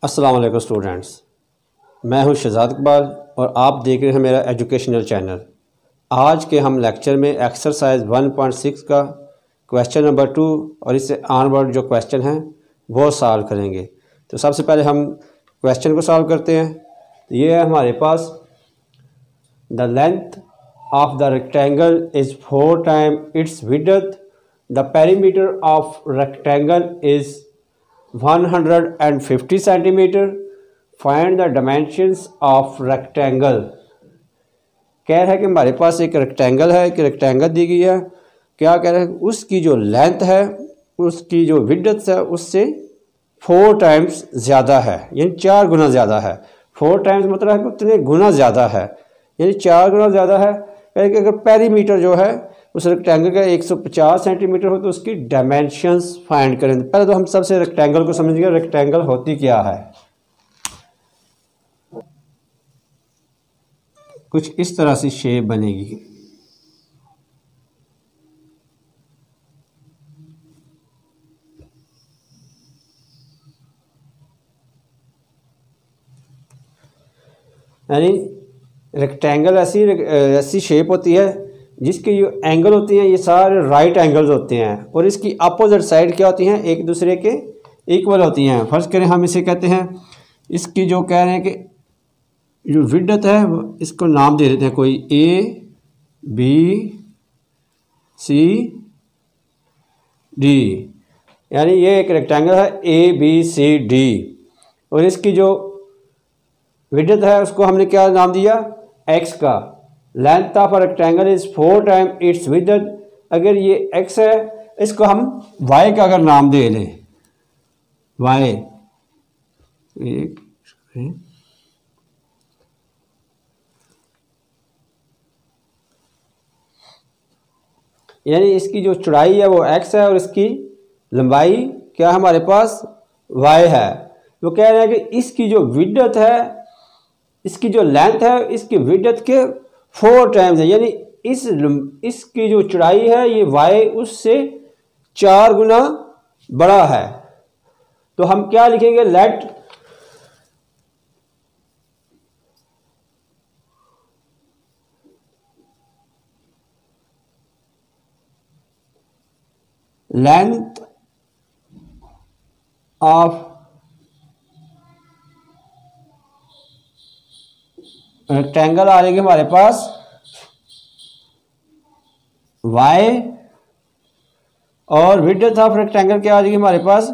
अस्सलाम वालेकुम स्टूडेंट्स, मैं हूं शहजाद इकबाल और आप देख रहे हैं मेरा एजुकेशनल चैनल। आज के हम लेक्चर में एक्सरसाइज 1.6 का क्वेश्चन नंबर 2 और इससे ऑनवर्ड जो क्वेश्चन हैं वो सॉल्व करेंगे। तो सबसे पहले हम क्वेश्चन को सॉल्व करते हैं। तो ये है हमारे पास, the length of the rectangle is 4 time its width, the perimeter of rectangle is 150 centimetre, find the dimensions of rectangle. कह रहा है कि हमारे पास एक रेक्टेंगल है, एक रेक्टेंगल दी गई है। क्या कह रहा है, उसकी जो लेंथ है, उसकी जो विड्थ है उससे 4 टाइम्स ज़्यादा है, यानी 4 गुना ज़्यादा है। 4 टाइम्स मतलब है कि उतने गुना ज़्यादा है, यानी 4 गुना ज़्यादा है। कि अगर पेरीमीटर जो है उस रेक्टेंगल का 150 सेंटीमीटर हो तो उसकी डायमेंशंस फाइंड करें। पहले तो हम सबसे रेक्टेंगल को समझिए, रेक्टेंगल होती क्या है। कुछ इस तरह से शेप बनेगी। यानी रेक्टेंगल ऐसी शेप होती है जिसके जो एंगल होते हैं ये सारे राइट एंगल्स होते हैं और इसकी अपोजिट साइड क्या होती हैं, एक दूसरे के इक्वल होती हैं। फर्स्ट करें, हम इसे कहते हैं, इसकी जो कह रहे हैं कि जो विड्थ है इसको नाम दे देते हैं कोई ए बी सी डी, यानी ये एक रेक्टेंगल है ए बी सी डी और इसकी जो विड्थ है उसको हमने क्या नाम दिया, एक्स का। Length of rectangle is 4 time its width, अगर ये एक्स है इसको हम वाई का अगर नाम दे लें, वाई, यानी इसकी जो चौड़ाई है वो एक्स है और इसकी लंबाई क्या हमारे पास वाई है। वो कह रहे हैं कि इसकी जो विड्थ है, इसकी जो लेंथ है इसकी विड्थ के 4 टाइम्स है, यानी इसकी जो चौड़ाई है ये वाई उससे 4 गुना बड़ा है। तो हम क्या लिखेंगे, लेट लेंथ ऑफ रेक्टेंगल आ जाएगी हमारे पास y और विड्थ ऑफ रेक्टेंगल क्या आ जाएगी हमारे पास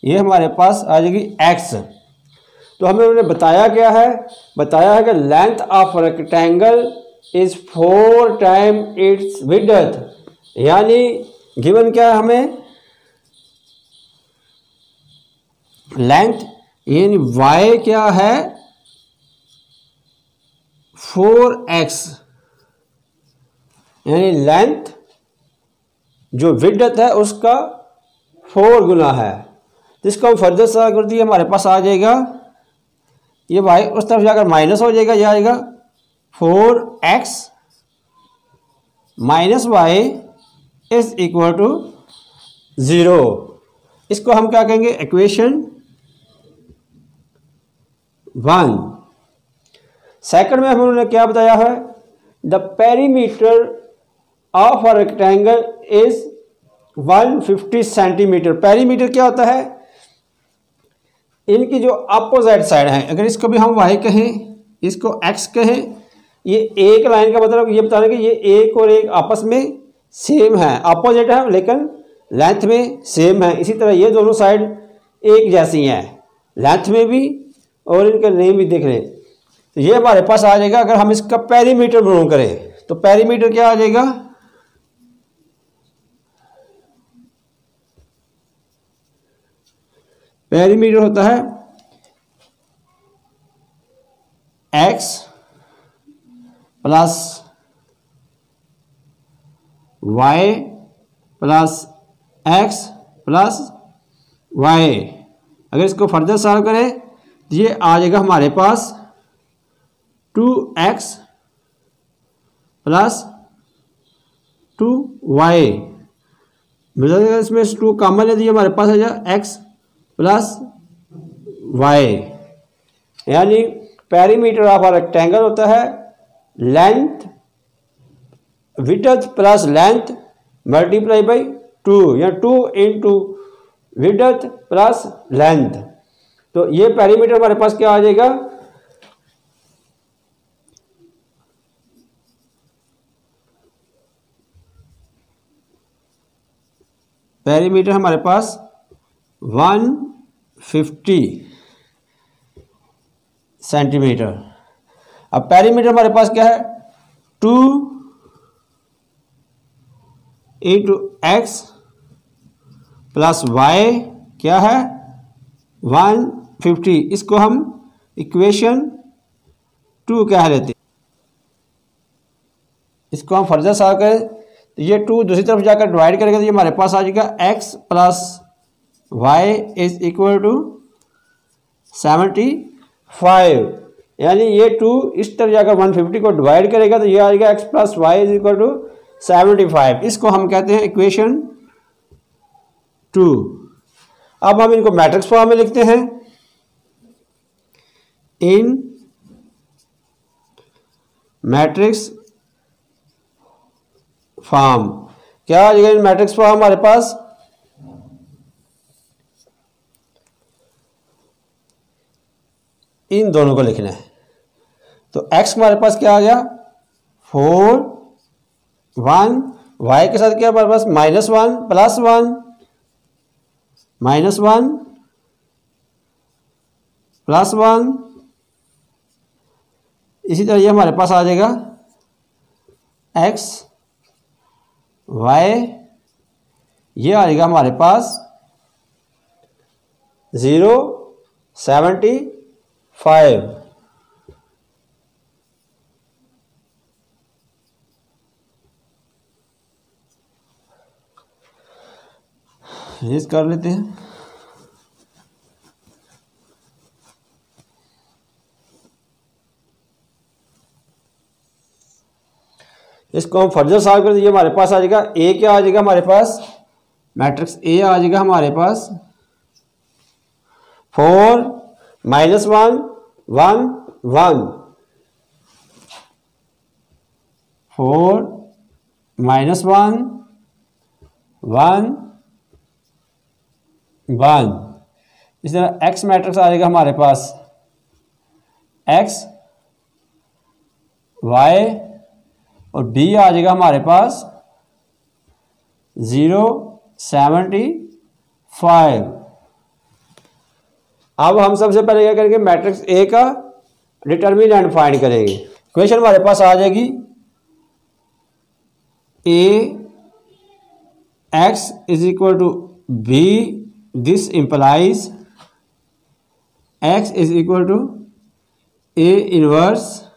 ये हमारे पास आ जाएगी x। तो हमें उन्होंने बताया क्या है, बताया है कि length of rectangle is 4 time its width, यानी गिवन क्या है हमें, लेंथ यानी y क्या है 4x, यानी लेंथ जो विड्थ है उसका 4 गुना है। जिसको हम फर्दर सा कर दिए हमारे पास आ जाएगा ये y उस तरफ जाकर माइनस हो जाएगा, यह आएगा 4x minus Y is equal to 0। इसको हम क्या कहेंगे, इक्वेशन 1। सेकंड में उन्होंने क्या बताया है, the perimeter of a rectangle is 150 centimetre. Perimeter क्या होता है, इनकी जो अपोजिट साइड है, अगर इसको भी हम y कहें, इसको x कहें, ये एक लाइन का मतलब ये बताना कि ये एक और एक आपस में सेम है, अपोजिट है लेकिन लेंथ में सेम है। इसी तरह ये दोनों साइड एक जैसी हैं लेंथ में भी और इनका नेम भी देख लें। तो ये हमारे पास आ जाएगा, अगर हम इसका पेरीमीटर मालूम करें तो पेरीमीटर क्या आ जाएगा, पेरीमीटर होता है x plus y plus x plus y। अगर इसको फर्दर सॉल्व करें तो ये आ जाएगा हमारे पास 2x प्लस 2y, मतलब इसमें 2 कॉमन है, हमारे पास आ जाए x प्लस y, यानी पेरीमीटर ऑफ अ रेक्टेंगल होता है length width plus length multiply by 2, या 2 इंटू विड्थ प्लस लेंथ। तो ये पेरीमीटर हमारे पास क्या आ जाएगा, पेरीमीटर हमारे पास 150 सेंटीमीटर। अब पेरीमीटर हमारे पास क्या है, 2 इंटू एक्स प्लस वाई क्या है 150, इसको हम इक्वेशन 2 कह लेते, इसको हम फर्दर सॉल्व करें तो ये 2 दूसरी तरफ जाकर डिवाइड करेगा तो ये हमारे पास आ जाएगा x plus Y is equal to 75, यानी ये 2 इस तरफ जाकर 150 को डिवाइड करेगा तो ये आ जाएगा x plus Y is equal to 75, इसको हम कहते हैं इक्वेशन 2। अब हम इनको मैट्रिक्स फॉर्म में लिखते हैं, इन मैट्रिक्स फॉर्म, क्या आ जाएगा इन मैट्रिक्स फॉर्म हमारे पास, इन दोनों को लिखना है। तो x हमारे पास क्या आ गया 4 1, y के साथ क्या हमारे पास -1 +1 -1 +1, इसी तरह ये हमारे पास आ जाएगा x y, ये आ जाएगा हमारे पास 0 75। रेज कर लेते हैं, इसको हम फर्दर सॉल्व कर दीजिए, हमारे पास आ जाएगा ए, क्या आ जाएगा हमारे पास मैट्रिक्स ए आ जाएगा हमारे पास 4 -1 1 1, 4 -1 1 1, इस तरह एक्स मैट्रिक्स आ जाएगा हमारे पास एक्स वाई, और बी आ जाएगा हमारे पास 0 75। अब हम सबसे पहले क्या करेंगे, मैट्रिक्स ए का डिटर्मिनेंट फाइंड करेंगे। क्वेश्चन हमारे पास आ जाएगी A X is equal to B, this implies x is equal to A inverse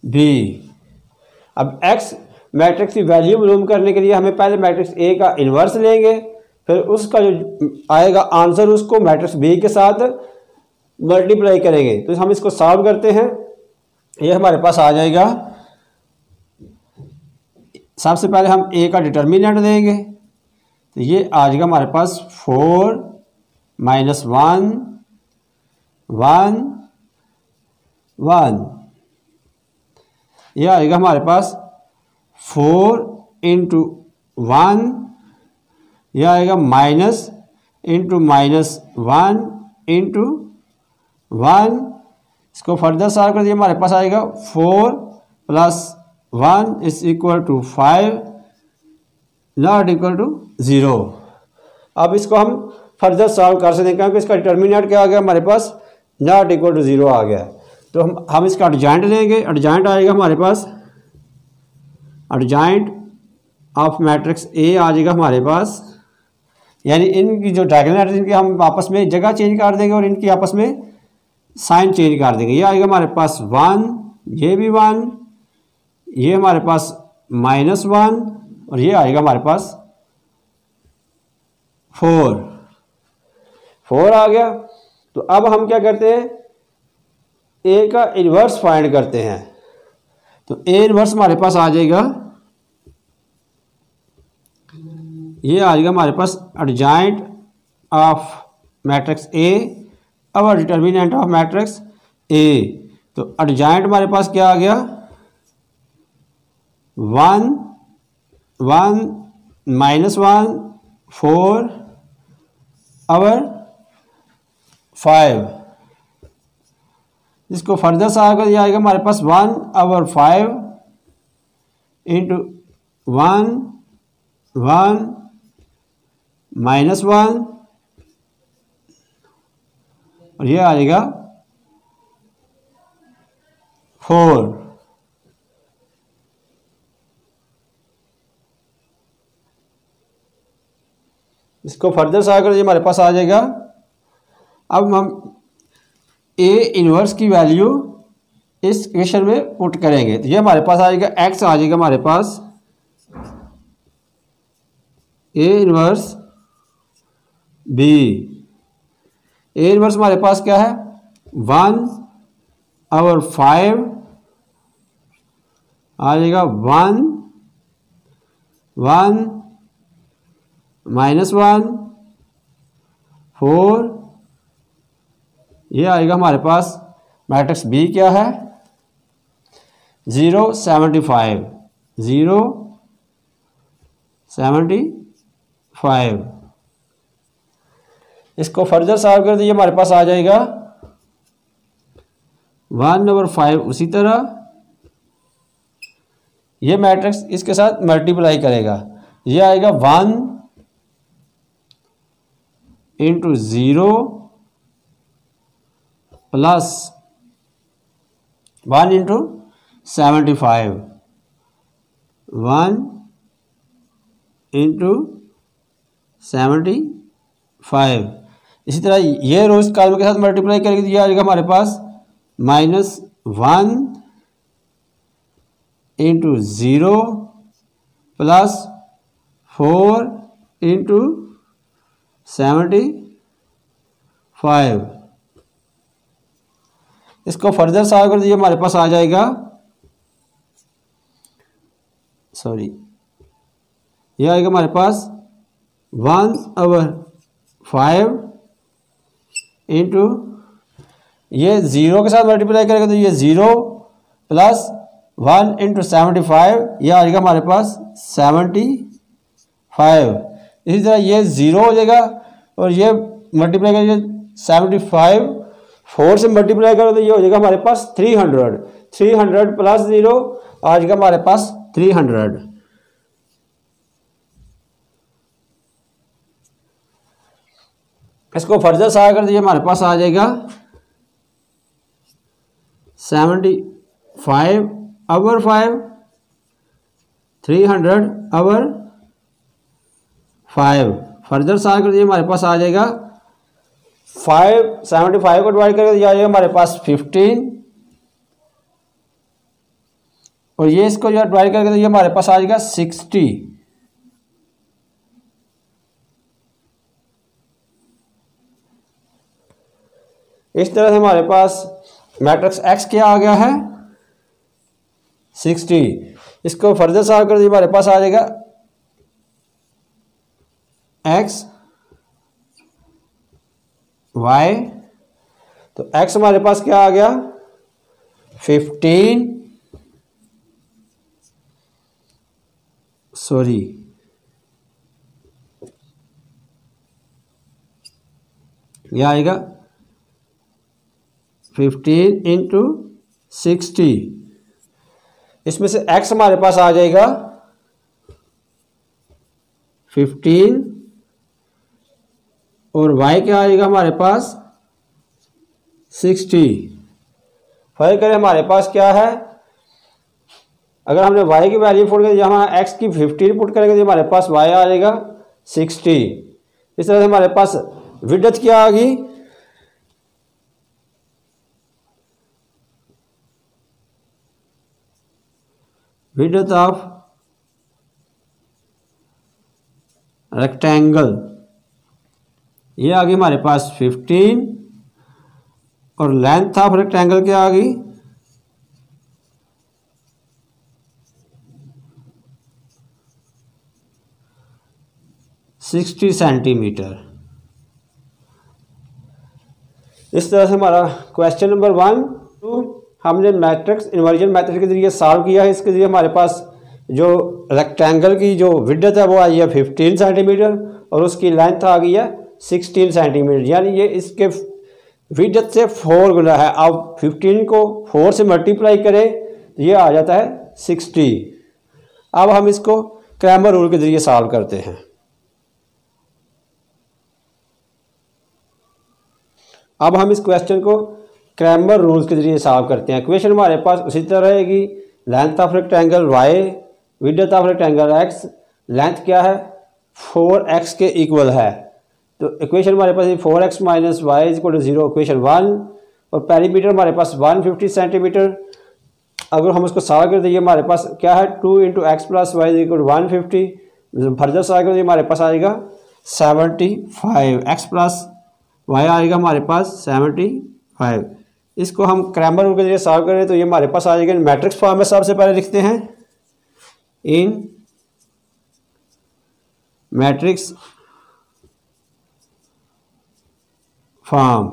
B. अब x मैट्रिक्स की वैल्यू मालूम करने के लिए हमें पहले मैट्रिक्स ए का इनवर्स लेंगे, फिर उसका जो आएगा आंसर उसको मैट्रिक्स बी के साथ मल्टीप्लाई करेंगे। तो हम इसको सॉल्व करते हैं, ये हमारे पास आ जाएगा, सबसे पहले हम ए का डिटर्मिनेंट देंगे तो ये आ जाएगा हमारे पास 4 -1 1 1, ये आएगा हमारे पास 4 इंटू 1, यह आएगा माइनस इंटू -1 इंटू 1, इसको फर्दर सॉल्व कर दिए हमारे पास आएगा 4 + 1 is equal to 5 not equal to 0। अब इसको हम फर्दर सॉल्व कर सकते हैं क्योंकि इसका डिटर्मिनेंट क्या आ गया हमारे पास नॉट इक्वल टू 0 आ गया। तो हम इसका एडजॉइंट लेंगे, एडजॉइंट आएगा हमारे पास, एडजॉइंट ऑफ मैट्रिक्स ए आ जाएगा हमारे पास, यानी इनकी जो डायगोनल इनके हम आपस में जगह चेंज कर देंगे और इनकी आपस में साइन चेंज कर देंगे। ये आएगा हमारे पास 1, ये भी 1, ये हमारे पास -1 और ये आएगा हमारे पास 4 आ गया। तो अब हम क्या करते हैं, ए का इन्वर्स फाइंड करते हैं। तो ए इनवर्स हमारे पास आ जाएगा, ये आ जाएगा हमारे पास adjoint of matrix A, over determinant of matrix A. तो एडजॉइंट हमारे पास क्या आ गया, 1 1 -1 4 अवर 5। इसको फर्दर से आकर यह आएगा हमारे पास 1 अवर 5 इंटू 1 1 -1 और ये आ जाएगा 4। इसको फर्दर से आकर ये हमारे पास आ जाएगा। अब हम ए इनवर्स की वैल्यू इस इक्वेशन में पुट करेंगे, तो ये हमारे पास आ जाएगा एक्स आ जाएगा हमारे पास A inverse B. A inverse हमारे पास क्या है, 1 अवर 5 आ जाएगा 1 1 -1 4। ये आएगा हमारे पास मैट्रिक्स बी क्या है, 0 75 0 75। इसको फर्दर सॉल्व कर दिए हमारे पास आ जाएगा 1 ओवर 5। उसी तरह ये मैट्रिक्स इसके साथ मल्टीप्लाई करेगा, ये आएगा 1 इंटू 0 प्लस 1 इंटू 75 1 इंटू 75। इसी तरह ये रोज कॉलम के साथ मल्टीप्लाई करेंगे तो ये आ जाएगा हमारे पास -1 इंटू 0 प्लस 4 इंटू 75। इसको फर्दर सॉल्व कर दिए हमारे पास आ जाएगा, सॉरी ये आएगा हमारे पास 1 ओवर 5 इंटू ये 0 के साथ मल्टीप्लाई करेगा तो ये 0 प्लस 1 इंटू 75, यह आ जाएगा हमारे पास 75। इसी तरह ये 0 हो जाएगा और ये मल्टीप्लाई करेंगे 75 4 से मल्टीप्लाई करो तो ये हो जाएगा हमारे पास 300 प्लस 0 आ जाएगा हमारे पास 300। इसको फर्दर सॉल्व कर दिए हमारे पास आ जाएगा 75 ओवर 5 300 ओवर 5। फर्दर सॉल्व कर दिए हमारे पास आ जाएगा 75 को डिवाइड करके दिया जाएगा हमारे पास 15 और ये इसको जो डिवाइड करके दिया हमारे पास आ जाएगा 60। इस तरह से हमारे पास मैट्रिक्स एक्स क्या आ गया है 60। इसको फर्दर सॉल्व कर दिए हमारे पास आ जाएगा एक्स वाई। तो एक्स हमारे पास क्या आ गया 15 सॉरी ये आएगा 15 इंटू 60। इसमें से x हमारे पास आ जाएगा 15 और y क्या आएगा हमारे पास 60। फाइल करें हमारे पास क्या है, अगर हमने y की वैल्यू पुट करें यहाँ x की 15 पुट करेंगे तो हमारे पास y आ जाएगा 60। इस तरह से हमारे पास विड्थ क्या आ गई विड्थ ऑफ रेक्टेंगल ये आ गई हमारे पास 15 और लेंथ ऑफ रेक्टेंगल क्या आ गई 60 सेंटीमीटर। इस तरह से हमारा क्वेश्चन नंबर 1 2 हमने मैट्रिक्स इन्वर्जन मेथड के जरिए सॉल्व किया है। इसके जरिए हमारे पास जो रेक्टेंगल की जो विड्थ है वो आई है 15 सेंटीमीटर और उसकी लेंथ आ गई है 16 सेंटीमीटर, यानी ये इसके विड्थ से 4 गुना है। अब 15 को 4 से मल्टीप्लाई करें तो ये आ जाता है 60। अब हम इसको क्रैमर रूल के जरिए सॉल्व करते हैं। अब हम इस क्वेश्चन को क्रैमर रूल्स के जरिए सॉल्व करते हैं। इक्वेशन हमारे पास उसी तरह रहेगी, length of rectangle y, width of rectangle x, length क्या है 4x के इक्वल है। तो इक्वेशन हमारे पास 4x minus y is equal to 0 equation 1, और पेरीमीटर हमारे पास 150 सेंटीमीटर। अगर हम उसको सॉल्व करते ये हमारे पास क्या है 2 into X plus Y is equal to 150। Further solve करते हमारे पास आएगा 75, एक्स प्लस वाई आएगा हमारे पास 75। इसको हम क्रैमर रूल के जरिए सॉल्व करें तो ये हमारे पास आ जाएगा मैट्रिक्स फॉर्म में। सबसे पहले लिखते हैं इन मैट्रिक्स फॉर्म।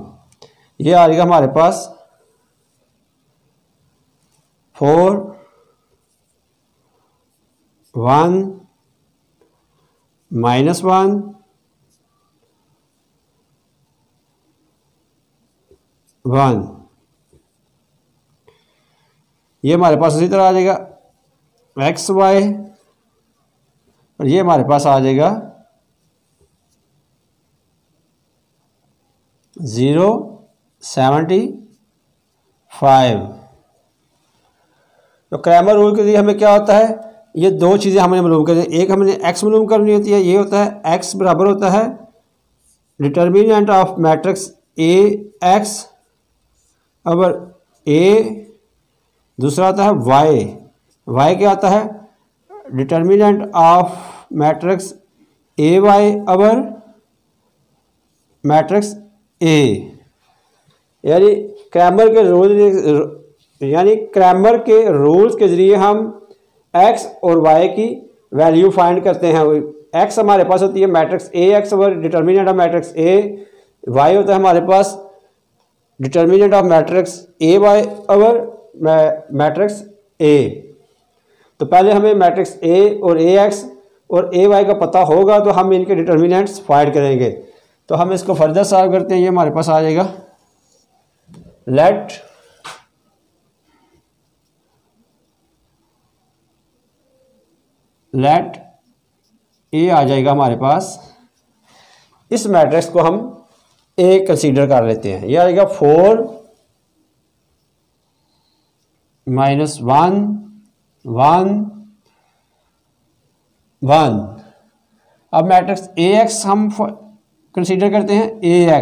ये आ जाएगा हमारे पास 4 1 -1 1। ये हमारे पास इसी तरह आ जाएगा एक्स वाई, और ये हमारे पास आ जाएगा 0 75। तो क्रैमर रूल के लिए हमें क्या होता है, ये दो चीज़ें हमने मालूम करनी है। एक हमने एक्स मालूम करनी होती है, ये होता है एक्स बराबर होता है determinant of matrix A x over A, दूसरा आता है वाई, वाई क्या आता है determinant of matrix A Y over matrix A. यानी क्रैमर के रूल्स के जरिए हम एक्स और वाई की वैल्यू फाइंड करते हैं। एक्स हमारे पास होती है matrix A X over determinant of matrix A, Y होता है हमारे पास determinant of matrix A Y over matrix A. तो पहले हमें मैट्रिक्स ए और ए एक्स और ए वाई का पता होगा तो हम इनके डिटर्मिनेंट्स फाइंड करेंगे। तो हम इसको फर्दर सॉल्व करते हैं। ये हमारे पास आ जाएगा लेट ए आ जाएगा हमारे पास। इस मैट्रिक्स को हम ए कंसीडर कर लेते हैं। यह आएगा 4 -1 1 1। अब मैट्रिक्स ए एक्स हम कंसीडर करते हैं ए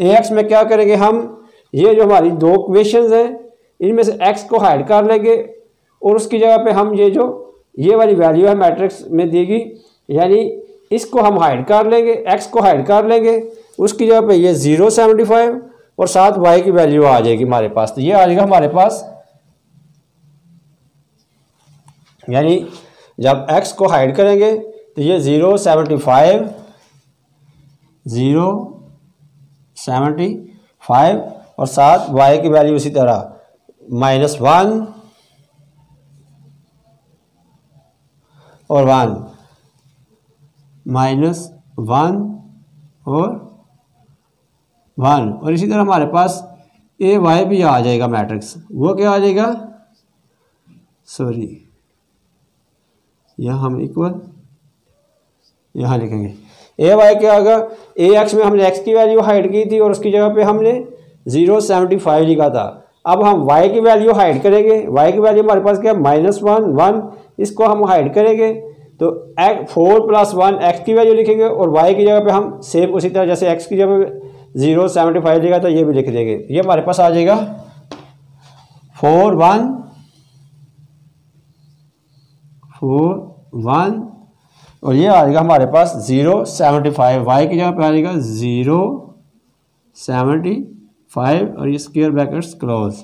एक्स में क्या करेंगे हम, ये जो हमारी दो इक्वेशंस हैं इनमें से एक्स को हाइड कर लेंगे और उसकी जगह पे हम ये वाली वैल्यू है मैट्रिक्स में दी गई, यानी इसको हम हाइड कर लेंगे, एक्स को हाइड कर लेंगे, उसकी जगह पे ये 0 75 और साथ वाई की वैल्यू आ जाएगी हमारे पास। तो ये आ जाएगा हमारे पास, यानी जब एक्स को हाइड करेंगे तो ये 0 75 और साथ वाई की वैल्यू इसी तरह -1 और 1 -1 और 1, और इसी तरह हमारे पास ए वाई भी आ जाएगा मैट्रिक्स। वो क्या आ जाएगा, सॉरी यहाँ हम इक्वल यहाँ लिखेंगे। ए वाई क्या होगा, ए एक्स में हमने एक्स की वैल्यू हाइड की थी और उसकी जगह पे हमने 0 75 लिखा था। अब हम वाई की वैल्यू हाइड करेंगे, वाई की वैल्यू हमारे पास क्या है -1 1, इसको हम हाइड करेंगे तो 4 + 1 एक्स की वैल्यू लिखेंगे और वाई की जगह पे हम सेम उसी तरह जैसे एक्स की जगह पे 0 75 लिखा था ये भी लिख देंगे। ये हमारे पास आ जाएगा 4 1 और ये आ जाएगा हमारे पास 0 75, वाई की जगह पे आ जाएगा 0 75 और ये स्क्वायर ब्रैकेट्स क्लोज।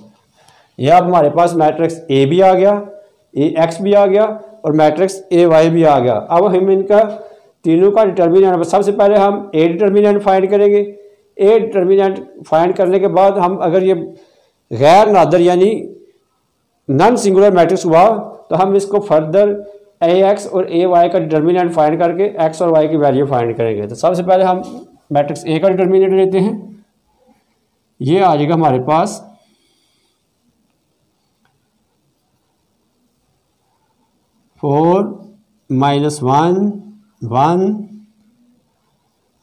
ये अब हमारे पास मैट्रिक्स ए भी आ गया, ए एक्स भी आ गया और मैट्रिक्स ए वाई भी आ गया। अब हम इनका तीनों का डिटर्मिनेंट, सबसे पहले हम ए डिटर्मिनेंट फाइंड करेंगे। ए डिटर्मिनेंट फाइंड करने के बाद हम अगर ये गैर नादर यानी नॉन सिंगुलर मैट्रिक्स हुआ तो हम इसको फर्दर ए एक्स और ए वाई का डिटर्मिनेंट फाइंड करके एक्स और वाई की वैल्यू फाइंड करेंगे। तो सबसे पहले हम मैट्रिक्स ए का डिटर्मिनेंट लेते हैं। ये आ जाएगा हमारे पास 4 - 1 1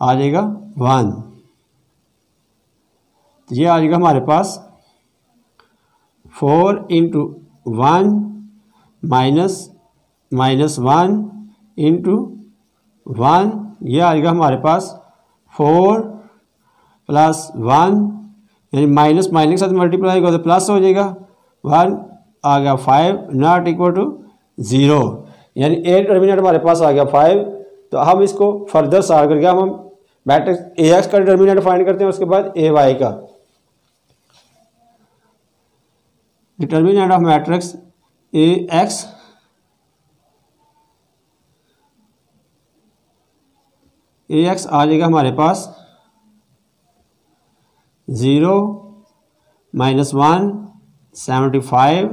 आ जाएगा 1। तो ये आ जाएगा हमारे पास 4 × 1 - -1 × 1, ये आ जाएगा हमारे पास 4 + 1 यानी माइनस के साथ मल्टीप्लाई होगा तो प्लस हो जाएगा 1 आ गया 5 नॉट इक्वल टू 0 यानी ए डिटर्मिनेंट हमारे पास आ गया 5। तो हम इसको फर्दर सॉल्व करके हम मैट्रिक्स ए एक्स का डिटर्मिनेंट फाइंड करते हैं, उसके बाद ए वाई का। Determinant of matrix A X आ जाएगा हमारे पास 0 - 1 75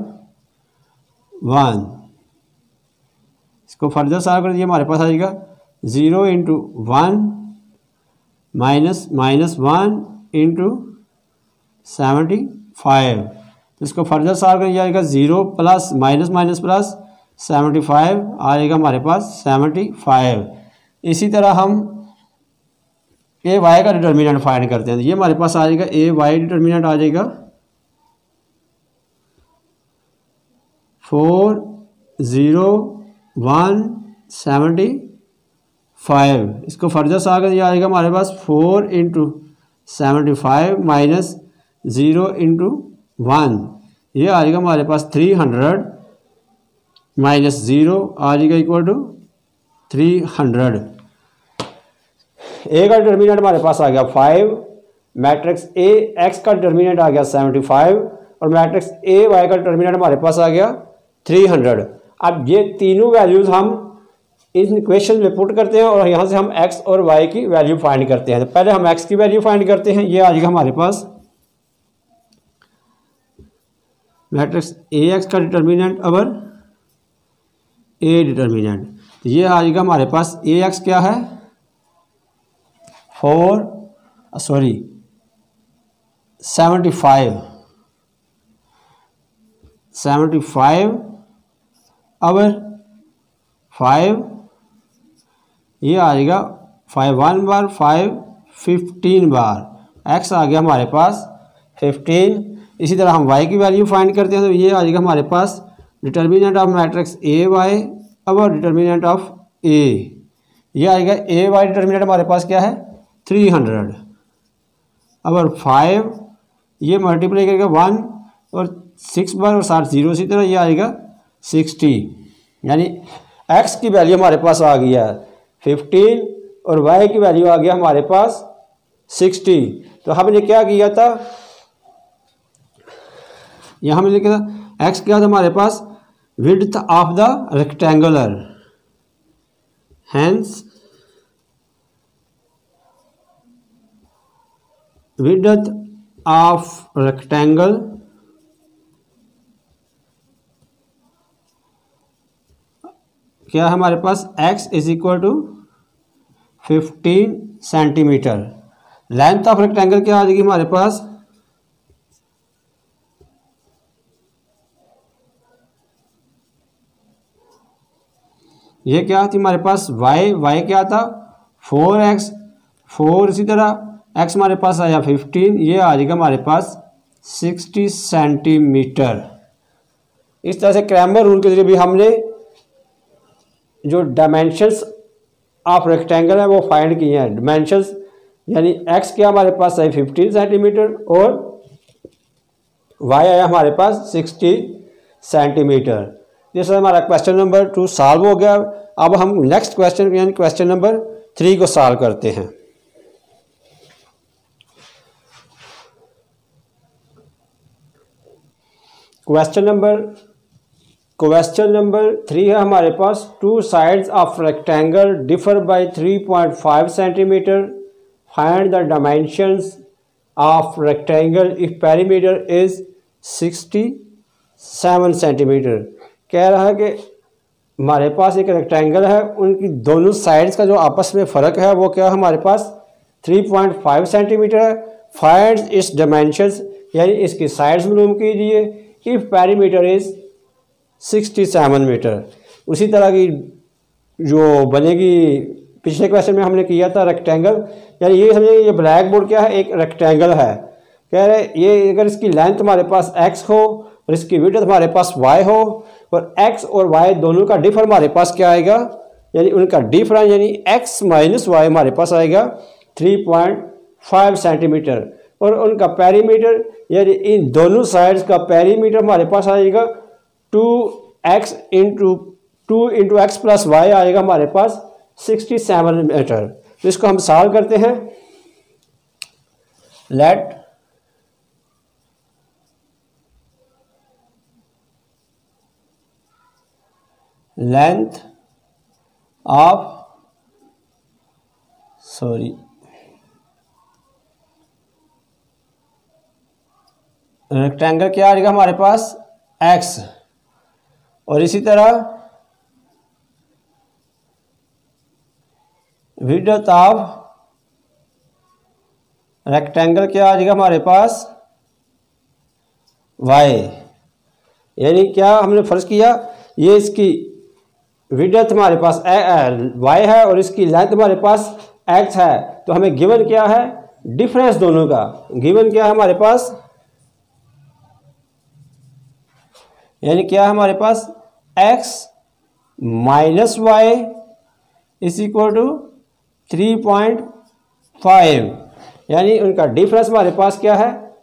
1। इसको फर्दर सॉल्व कर दिए हमारे पास आ जाएगा 0 × 1 -1 × 75। तो इसको फर्दर सॉल्व कर जाएगा 0 + प्लस 75 आ जाएगा हमारे पास 75। इसी तरह हम ए वाई का डिटर्मिनेंट फाइंड करते हैं। तो ये हमारे पास आ जाएगा ए वाई डिटर्मिनेंट आ जाएगा 4 0 1 75। इसको फर्दर सॉल्व कर जाएगा हमारे पास 4 × 75 - 0 × 1, ये आ जाएगा हमारे पास 300 - 0 आ जाएगा इक्वल टू 300। ए का डिटर्मिनेंट हमारे पास आ गया 5, मैट्रिक्स ए एक्स का डिटर्मिनेंट आ गया 75 और मैट्रिक्स ए वाई का डिटर्मिनेंट हमारे पास आ गया 300। अब ये तीनों वैल्यूज हम इस इक्वेशन में पुट करते हैं और यहाँ से हम एक्स और वाई की वैल्यू फाइंड करते हैं। तो पहले हम एक्स की वैल्यू फाइंड करते हैं। ये आ जाएगा हमारे पास मैट्रिक्स ए एक्स का डिटर्मिनेंट और ए डिटर्मिनेंट। तो ये आ जाएगा हमारे पास ए एक्स क्या है 75 और 5, ये आ जाएगा 5 1 बार 5 15 बार, एक्स आ गया हमारे पास 15। इसी तरह हम y की वैल्यू फाइंड करते हैं। तो ये आ जाएगा हमारे पास determinant of matrix A Y और डिटर्मिनेंट ऑफ ए, ये आएगा ए वाई डिटर्मिनेंट हमारे पास क्या है 300 और 5 ये मल्टीप्लाई करेगा 1 और 6 बार और 7 0, इसी तरह ये आएगा 60 यानी x की वैल्यू हमारे पास आ गया 15 और y की वैल्यू आ गया हमारे पास 60। तो हमने क्या किया था, यहाँ हमने लिखा था x क्या था हमारे पास width of the rectangular, hence width of rectangle क्या है हमारे पास x is equal to 15 centimetre. Length of rectangle क्या आ जाएगी हमारे पास ये क्या थी हमारे पास y क्या था 4x 4, इसी तरह x हमारे पास आया 15, ये आ जाएगा हमारे पास 60 सेंटीमीटर। इस तरह से क्रैमर रूल के जरिए भी हमने जो डायमेंशंस ऑफ रेक्टेंगल है वो फाइंड किए हैं। डायमेंशंस यानी x क्या हमारे पास है 15 सेंटीमीटर और y आया हमारे पास 60 सेंटीमीटर। जैसे हमारा क्वेश्चन नंबर 2 सॉल्व हो गया। अब हम नेक्स्ट क्वेश्चन यानी क्वेश्चन नंबर 3 को सॉल्व करते हैं। क्वेश्चन नंबर क्वेश्चन नंबर 3 है हमारे पास, two sides of rectangle differ by 3.5 centimetre, find the dimensions of rectangle if perimeter is 67 centimetre. कह रहा है कि हमारे पास एक रेक्टेंगल है, उनकी दोनों साइड्स का जो आपस में फ़र्क है वो क्या है हमारे पास 3.5 सेंटीमीटर है। फाइंड इस डायमेंशंस यानी इसकी साइड्स मालूम कीजिए इफ़ पेरीमीटर इज़ 67 मीटर। उसी तरह की जो बनेगी पिछले क्वेश्चन में हमने किया था रेक्टेंगल, यानी ये समझिए ये ब्लैक बोर्ड क्या है, एक रेक्टेंगल है। कह रहे ये अगर इसकी लेंथ हमारे पास x हो और इसकी विड्थ हमारे पास y हो और x और y दोनों का डिफर हमारे पास क्या आएगा, यानी उनका डिफरेंस यानी x माइनस वाई हमारे पास आएगा 3.5 सेंटीमीटर और उनका पेरीमीटर यानी इन दोनों साइड्स का पेरीमीटर हमारे पास आएगा 2x into X plus Y आएगा हमारे पास 67 मीटर। तो इसको हम सॉल्व करते हैं। लेट लेंथ ऑफ रेक्टेंगल क्या आ जाएगा हमारे पास x और इसी तरह विड्थ ऑफ रेक्टेंगल क्या आ जाएगा हमारे पास y। यानी क्या हमने फर्ज किया ये इसकी विड्थ हमारे पास y है और इसकी लेंथ हमारे पास x है, तो हमें गिवन क्या है डिफरेंस दोनों का। गिवन क्या है हमारे पास, यानी क्या है हमारे पास x minus Y is equal to 3.5, यानी उनका डिफरेंस हमारे पास क्या है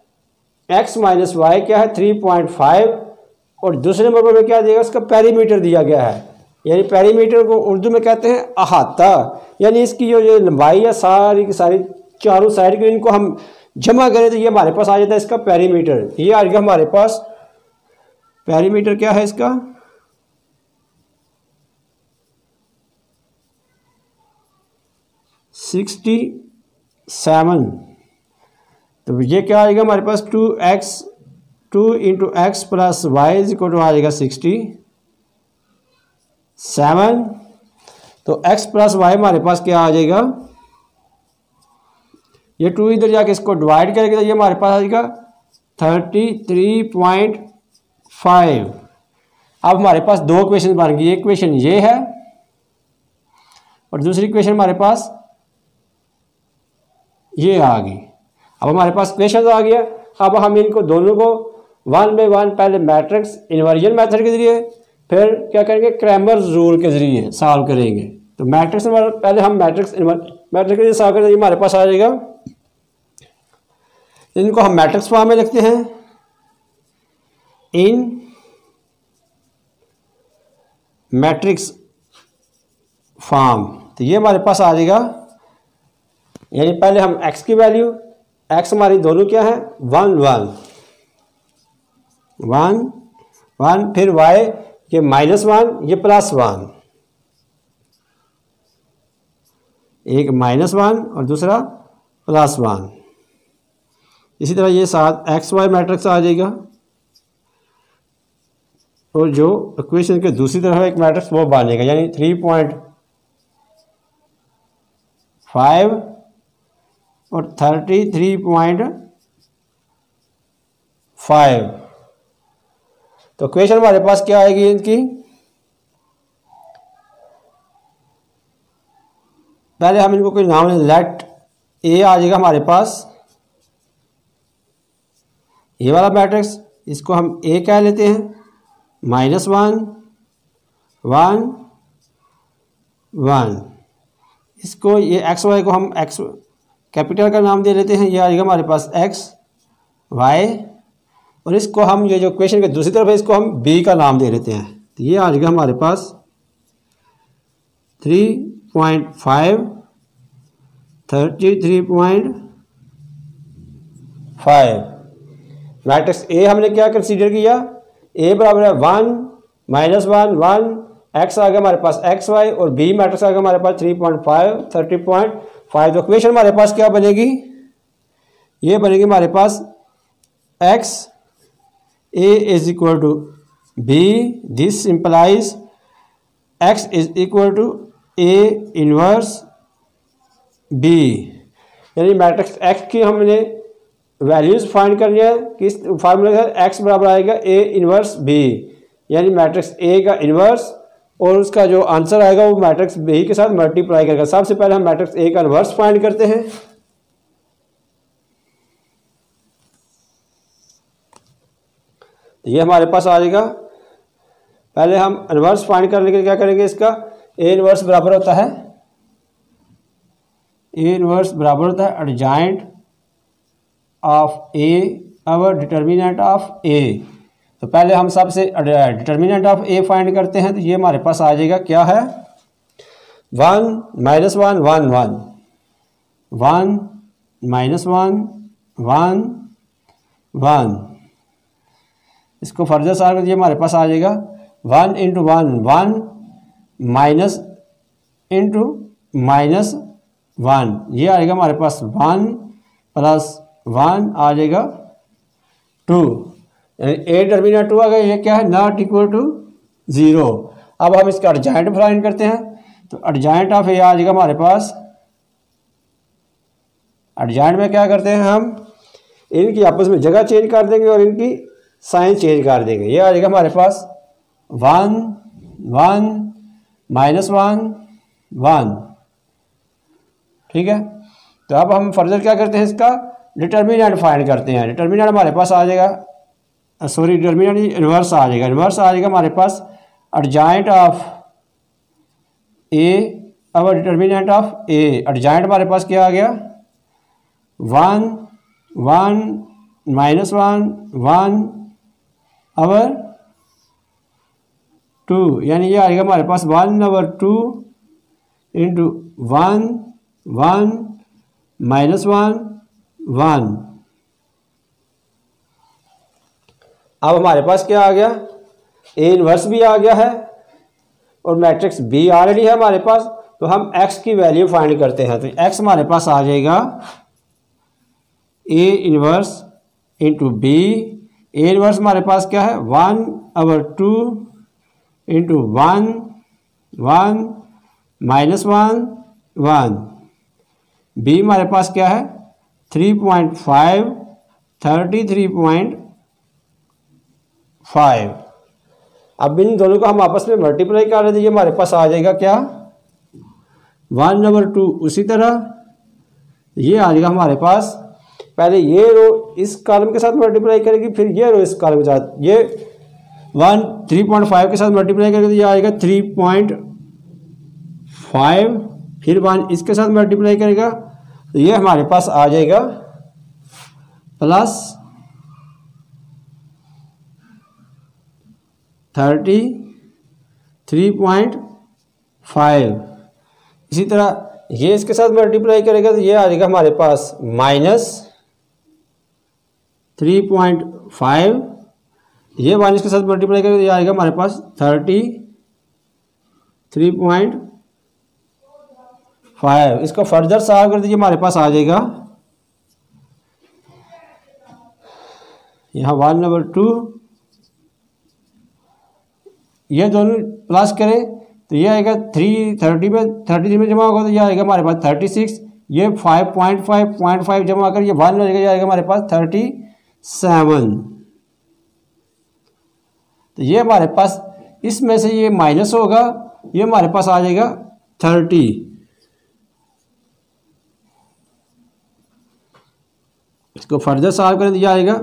x माइनस वाई क्या है 3.5 और दूसरे नंबर पर क्या दिया उसका पेरीमीटर दिया गया है, यानी पेरीमीटर को उर्दू में कहते हैं अहाता। यानी इसकी जो लंबाई है सारी की सारी चारों साइड की इनको हम जमा करें तो ये हमारे पास आ जाता है इसका पेरीमीटर। ये आ गया हमारे पास पेरीमीटर क्या है इसका 67। तो ये क्या आएगा हमारे पास 2 into X plus Y is equal to आ जाएगा 67। तो x प्लस वाई हमारे पास क्या आ जाएगा, ये 2 इधर जाके इसको डिवाइड करेंगे तो ये हमारे पास आ जाएगा 33.5। अब हमारे पास दो इक्वेशन बन गई, एक इक्वेशन ये है और दूसरी इक्वेशन हमारे पास ये आ गई। अब हमारे पास इक्वेशन आ गया। अब हम इनको दोनों को वन बाय वन पहले मैट्रिक्स इन्वर्जन मेथड के जरिए फिर क्या करेंगे क्रैमर्स रूल के जरिए सॉल्व करेंगे। तो मैट्रिक्स पहले हम मैट्रिक्स के जरिए सॉल्व करेंगे, हमारे पास आ जाएगा। इनको हम मैट्रिक्स फॉर्म में लिखते हैं इन मैट्रिक्स फॉर्म। तो ये हमारे पास आ जाएगा, यानी पहले हम x की वैल्यू, x हमारी दोनों क्या है 1 1 1, फिर y ये -1 ये +1, एक -1 और दूसरा +1। इसी तरह ये साथ एक्स वाई मैट्रिक्स आ जाएगा और जो इक्वेशन के दूसरी तरफ एक मैट्रिक्स वो बनेगा, यानी 3.5 और 33.5। तो इक्वेशन हमारे पास क्या आएगी इनकी, पहले हम इनको कोई नाम लेट ए आ जाएगा हमारे पास, ये वाला मैट्रिक्स इसको हम ए कह लेते हैं, -1 1 1। इसको ये एक्स वाई को हम एक्स कैपिटल का नाम दे लेते हैं, ये आ जाएगा हमारे पास एक्स वाई, और इसको हम ये जो इक्वेशन के दूसरी तरफ है इसको हम बी का नाम दे लेते हैं। तो ये आ जाएगा हमारे पास 3.5 33.5। मैट्रिक्स ए हमने क्या कंसीडर किया, ए बराबर है 1 -1 1, एक्स आ गया हमारे पास XY और बी मैट्रिक्स आ गया हमारे पास 3.5 30.5। तो इक्वेशन हमारे पास क्या बनेगी, ये बनेगी हमारे पास X A is equal to B, this implies X is equal to A inverse B. यानी मैट्रिक्स एक्स की हमने वैल्यूज फाइंड करनी है, किस फार्मूला का एक्स बराबर आएगा ए इनवर्स बी, यानी मैट्रिक्स ए का इनवर्स और उसका जो आंसर आएगा वो मैट्रिक्स बी के साथ मल्टीप्लाई करेगा। सबसे पहले हम मैट्रिक्स ए का इनवर्स फाइंड करते हैं। ये हमारे पास आ जाएगा। पहले हम इनवर्स फाइंड करने के लिए क्या करेंगे, इसका ए इनवर्स बराबर होता है, ए इनवर्स बराबर होता है adjoint of A over determinant of A. तो पहले हम सबसे डिटर्मिनेंट ऑफ ए फाइंड करते हैं। तो ये हमारे पास आ जाएगा, क्या है 1 -1 1 1 1 -1 1 1। इसको फर्दर सॉल्व कर दिए, हमारे पास आ जाएगा 1 × 1 1 माइनस इंटू -1, ये आएगा हमारे पास 1 + 1 आ जाएगा 2, यानी ए डिटर्मिनेंट 2 आ गया। ये क्या है, नॉट इक्वल टू 0। अब हम इसका एडजॉइंट फाइंड करते हैं। तो एडजॉइंट ऑफ ए आ जाएगा हमारे पास, एडजॉइंट में क्या करते हैं हम, इनकी आपस में जगह चेंज कर देंगे और इनकी साइन चेंज कर देंगे। ये आ जाएगा हमारे पास 1 1 -1 1, ठीक है। तो अब हम फर्दर क्या करते हैं, इसका डिटर्मिनेंट फाइंड करते हैं। डिटर्मिनेंट हमारे पास आ जाएगा, सॉरी डिटर्मिनेंट इनवर्स आ जाएगा, इनवर्स आ जाएगा हमारे पास adjoint of A over determinant of A. Adjoint हमारे पास क्या आ गया 1 1 -1 1 अवर 2, यानी ये आएगा हमारे पास 1/2 इंटू 1 1 -1 1। अब हमारे पास क्या आ गया, ए इनवर्स भी आ गया है और मैट्रिक्स बी ऑलरेडी है हमारे पास। तो हम एक्स की वैल्यू फाइंड करते हैं। तो एक्स हमारे पास आ जाएगा A inverse into B. A inverse हमारे पास क्या है 1/2 इंटू 1 1 -1 1। बी हमारे पास क्या है 3.5 33.5। अब इन दोनों को हम आपस में मल्टीप्लाई कर रहे थे, ये हमारे पास आ जाएगा क्या 1/2। उसी तरह ये आ जाएगा हमारे पास, पहले ये रो इस कॉलम के साथ मल्टीप्लाई करेगी, फिर ये रो इस कॉलम के साथ, ये 3.5 के साथ मल्टीप्लाई करेगी तो ये आएगा 3.5, फिर 1 इसके साथ मल्टीप्लाई करेगा तो ये हमारे पास आ जाएगा +33.5। इसी तरह ये इसके साथ मल्टीप्लाई करेगा तो ये आ जाएगा हमारे पास -3.5। ये 1 इसके साथ मल्टीप्लाई करेगा तो ये आएगा हमारे पास 33.5। इसको फर्दर सॉल्व कर दीजिए, हमारे पास आ जाएगा यहाँ 1/2, ये दोनों प्लस करें तो ये आएगा 33 में जमा होगा तो ये आएगा हमारे पास 36। ये 5.5 जमा कर ये 1 हो जाएगा, ये आएगा हमारे पास 37। तो ये हमारे पास इसमें से ये माइनस होगा, ये हमारे पास आ जाएगा 30। इसको फर्दर सॉल्व करें तो ये आएगा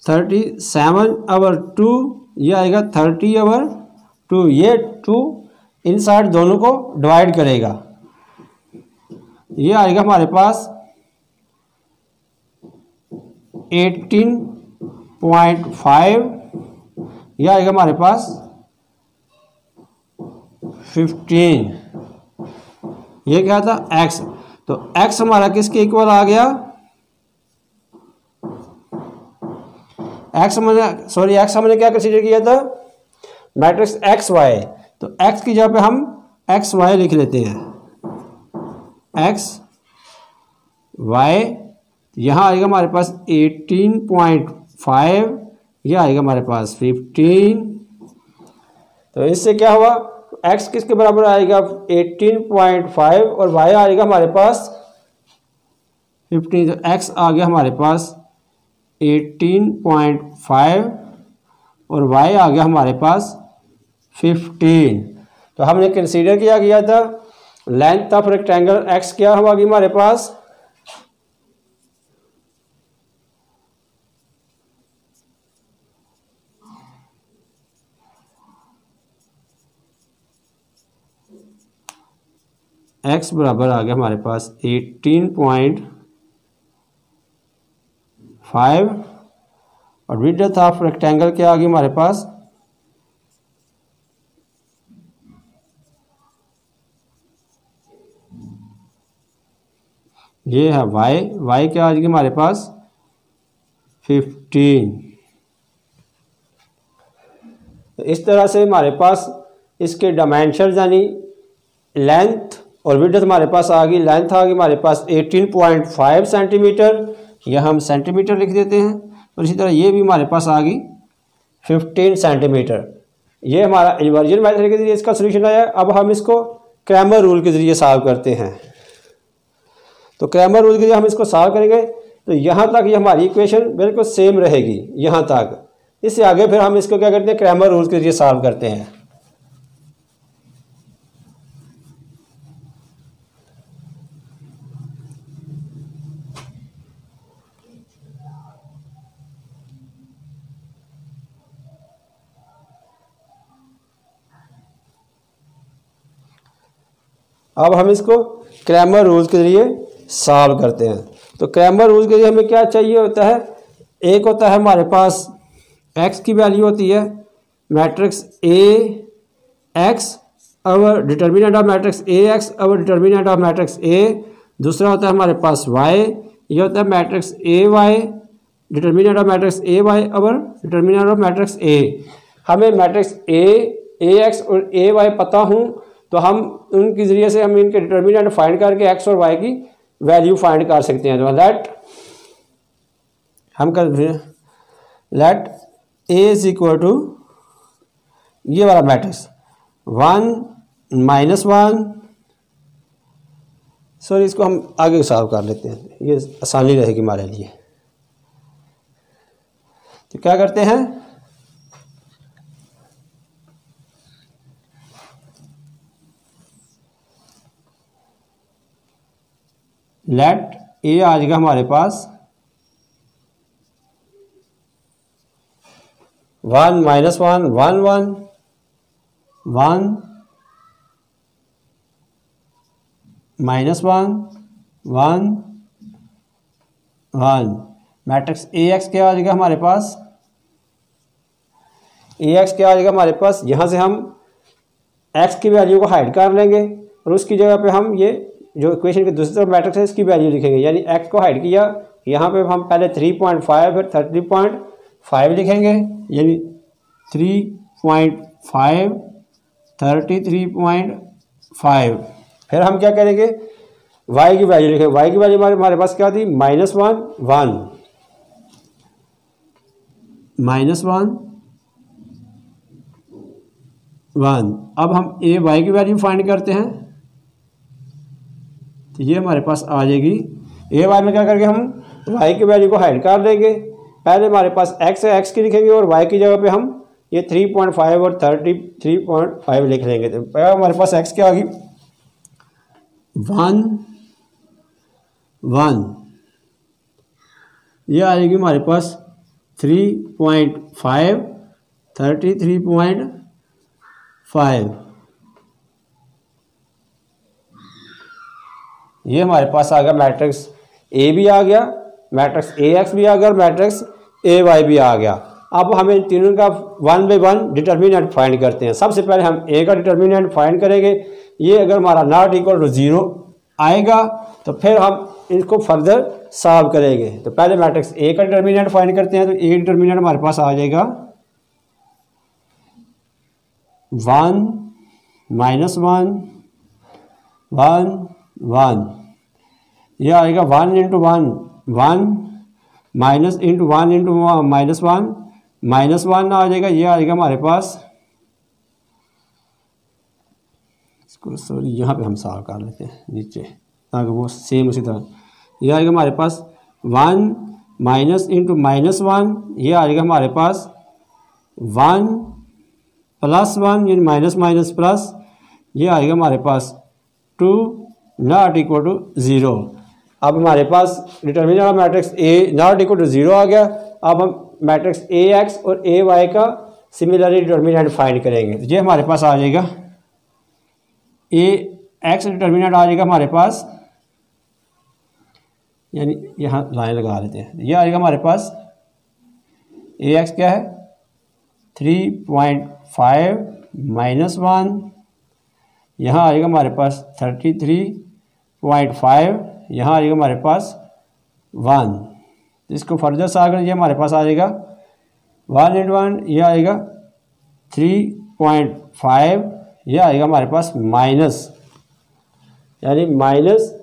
37/2, ये आएगा 30/2। ये 2 इन साइड दोनों को डिवाइड करेगा, ये आएगा हमारे पास 18.5, ये आएगा हमारे पास 15। ये क्या था x, तो x हमारा किसके इक्वल आ गया, x हमने क्या कंसीडर किया था मैट्रिक्स एक्स वाई, तो एक्स की जगह पे हम एक्स वाई लिख लेते हैं, एक्स वाई, यहाँ आएगा हमारे पास 18.5, यह आएगा हमारे पास 15। तो इससे क्या हुआ, x किसके बराबर आएगा 18.5 और y आएगा हमारे पास 15। तो x आ गया हमारे पास 18.5 और y आ गया हमारे पास 15। तो हमने कंसीडर किया था लेंथ ऑफ रेक्टेंगल x क्या होगी हमारे पास, x बराबर आ गया हमारे पास 18.5 और विड्थ ऑफ रेक्टेंगल क्या आ गई हमारे पास, ये है y क्या आ जाएगी हमारे पास 15। तो इस तरह से हमारे पास इसके डायमेंशन यानी लेंथ और विड्थ हमारे पास आ गई, लेंथ आ गई हमारे पास 18.5 सेंटीमीटर, यह हम सेंटीमीटर लिख देते हैं, और इसी तरह ये भी हमारे पास आ गई 15 सेंटीमीटर। ये हमारा इन्वर्जन मेथड के जरिए इसका सोल्यूशन आया। अब हम इसको क्रैमर रूल के ज़रिए सॉल्व करते हैं। तो क्रैमर रूल के जरिए हम इसको सॉल्व करेंगे तो यहाँ तक ये हमारी इक्वेशन बिल्कुल सेम रहेगी यहाँ तक। इससे आगे फिर हम इसको क्या करते हैं, क्रैमर रूल के जरिए सॉल्व करते हैं। अब हम इसको क्रैमर रूल के जरिए सॉल्व करते हैं। तो क्रैमर रूल के लिए हमें क्या चाहिए होता है, एक होता है हमारे पास x की वैल्यू होती है matrix A x over determinant of matrix A x over determinant of matrix A. दूसरा होता है हमारे पास y, ये होता है matrix A y determinant of matrix A Y over determinant of matrix A. हमें मैट्रिक्स ए एक्स और ए वाई पता हूँ तो हम उनके ज़रिए से हम इनके डिटर्मिनेंट फाइंड करके x और y की वैल्यू फाइंड कर सकते हैं। तो लेट हम कर let a is equal to ये वाला मैट्रिक्स 1 -1, सॉरी इसको हम आगे सॉल्व कर लेते हैं, ये आसानी रहेगी हमारे लिए। तो क्या करते हैं, लेट ए आ जाएगा हमारे पास 1 -1 1 1 1 -1 1 1। मैट्रिक्स ए एक्स क्या आ जाएगा हमारे पास, ए एक्स क्या आ जाएगा हमारे पास, यहाँ से हम एक्स की वैल्यू को हाइड कर लेंगे और उसकी जगह पे हम ये जो इक्वेशन के दूसरी तरफ मैट्रिक्स है इसकी वैल्यू लिखेंगे। यानी एक्स को हाइड किया, यहाँ पे हम पहले 3.5 फिर 30.5 लिखेंगे, यानी 3.5 33.5। फिर हम क्या करेंगे, y की वैल्यू लिखेंगे। y की वैल्यू हमारे पास क्या थी, -1 1 -1 1। अब हम a y की वैल्यू फाइंड करते हैं, तो ये हमारे पास आ जाएगी ए वाई में क्या करके हम y की वैल्यू को हाइड कर देंगे। पहले हमारे पास x है, x की लिखेंगे और y की जगह पे हम ये 3.5 और 33.5 लिख लेंगे। तो हमारे पास x क्या आ गई 1 1, ये आ जाएगी हमारे पास 3.5 33.5। ये हमारे पास आ गया मैट्रिक्स ए भी आ गया, मैट्रिक्स ए एक्स भी आ गया और मैट्रिक्स ए वाई भी आ गया। अब हमें इन तीनों का 1 बाई 1 डिटर्मिनेंट फाइंड करते हैं। सबसे पहले हम ए का डिटर्मिनेंट फाइंड करेंगे। ये अगर हमारा नॉट इक्वल टू 0 आएगा तो फिर हम इसको फर्दर सॉल्व करेंगे। तो पहले मैट्रिक्स ए का डिटर्मिनेंट फाइंड करते हैं। तो ए डिटर्मिनेंट हमारे पास आ जाएगा 1 -1 1 1, यह आएगा 1 × 1 1 माइनस इंटू 1 × -1 -1 आ जाएगा। ये आएगा हमारे पास, इसको सॉरी यहाँ पे हम सॉल्व कर लेते हैं नीचे ताकि वो सेम उसी तरह। ये आएगा हमारे पास 1 माइनस इंटू -1, ये आएगा हमारे पास 1 + 1 यानी माइनस माइनस प्लस, ये आएगा हमारे पास 2 नॉट इक्वल टू 0। अब हमारे पास determinant of matrix A not equal to 0 आ गया। अब हम मैट्रिक्स ए एक्स और ए वाई का सिमिलरली डिटरमिनेंट फाइंड करेंगे। ये हमारे पास आ जाएगा ए एक्स डिटरमिनेंट आ जाएगा हमारे पास, यानी यहाँ लाइन लगा लेते हैं। ये आएगा हमारे पास ए एक्स क्या है 3.5 -1, यहाँ आएगा हमारे पास 33.5, यहाँ आएगा हमारे पास 1। इसको फर्दर सॉल्व करें, ये हमारे पास आ जाएगा 1 × 1, ये आएगा 3.5, ये आएगा हमारे पास माइनस, यानी माइनस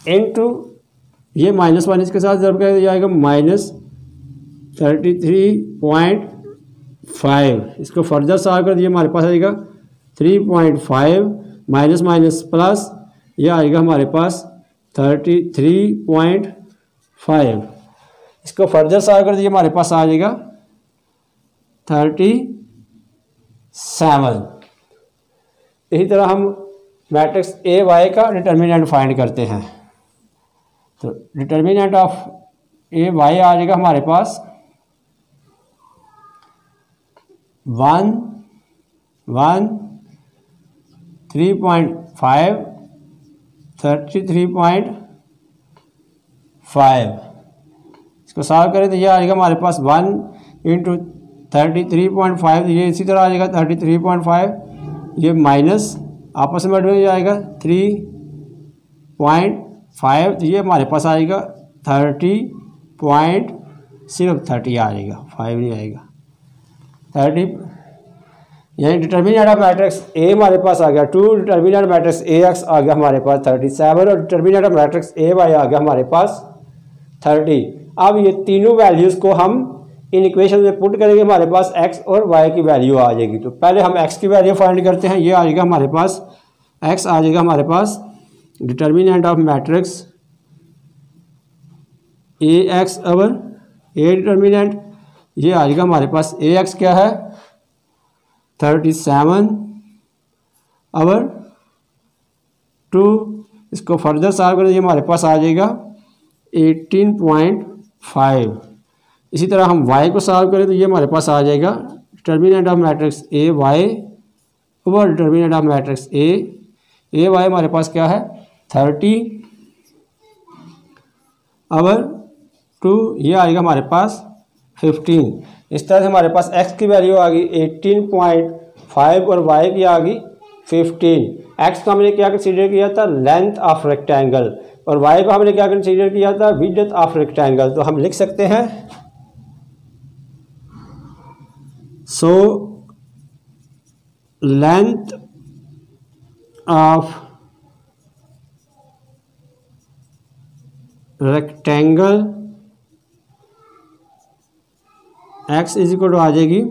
इंटू ये -1 इसके साथ जब करें ये आएगा -33.5। इसको फर्दर सॉल्व कर दिए हमारे पास आएगा 3.5 माइनस माइनस प्लस, ये आएगा हमारे पास 33.5। इसको फर्दर सॉल्व कर दिए हमारे पास आ जाएगा 37। इसी तरह हम मैट्रिक्स ए वाई का डिटरमिनेंट फाइंड करते हैं। तो डिटरमिनेंट ऑफ ए वाई आ जाएगा हमारे पास 1 1 3.5 33.5। इसको सॉल्व करें तो ये आएगा हमारे पास 1 × 33.5, ये इसी तरह आ जाएगा 33.5, ये माइनस आपस में बढ़ जाएगा 3.5, तो ये हमारे पास आएगा 30 सिर्फ 30 आ जाएगा, 5 नहीं आएगा 30, यानी डिटरमिनेंट ऑफ मैट्रिक्स ए हमारे पास आ गया 2, डिटरमिनेंट मैट्रिक्स ए एक्स आ गया हमारे पास 37 और determinant of matrix A Y आ गया हमारे पास 30। अब ये तीनों वैल्यूज़ को हम इन इक्वेशन में पुट करेंगे, हमारे पास x और y की वैल्यू आ जाएगी। तो पहले हम x की वैल्यू फाइंड करते हैं। ये आ जाएगा हमारे पास x आ जाएगा हमारे पास determinant of matrix A X over A determinant, ये आ जाएगा हमारे पास ए एक्स क्या है 37 ओवर 2। इसको फर्दर सॉल्व करें, ये हमारे पास आ जाएगा 18.5। इसी तरह हम y को सॉल्व करें तो ये हमारे पास आ जाएगा determinant of matrix A Y over determinant of matrix A y हमारे पास क्या है 30 ओवर 2, ये आएगा हमारे पास 15। इस तरह से हमारे पास x की वैल्यू आ गई 18.5 और y की आ गई 15। x को हमने क्या कंसीडर किया था लेंथ ऑफ रेक्टेंगल और y को हमने क्या कंसीडर किया था विड्थ ऑफ रेक्टेंगल। तो हम लिख सकते हैं so length of rectangle x is equal to आ जाएगी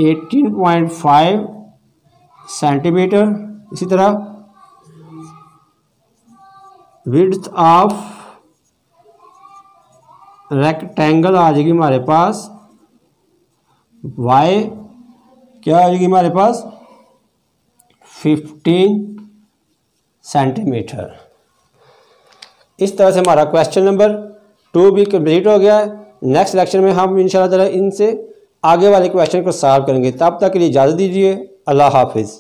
18.5 सेंटीमीटर। इसी तरह विड्थ ऑफ रेक्टेंगल आ जाएगी हमारे पास y क्या आ जाएगी हमारे पास 15 सेंटीमीटर। इस तरह से हमारा क्वेश्चन नंबर 2 भी कंप्लीट हो गया है। नेक्स्ट लेक्चर में हम इंशाल्लाह ताला इनसे आगे वाले क्वेश्चन को सॉल्व करेंगे। तब तक के लिए इजाज़त दीजिए। अल्लाह हाफिज़।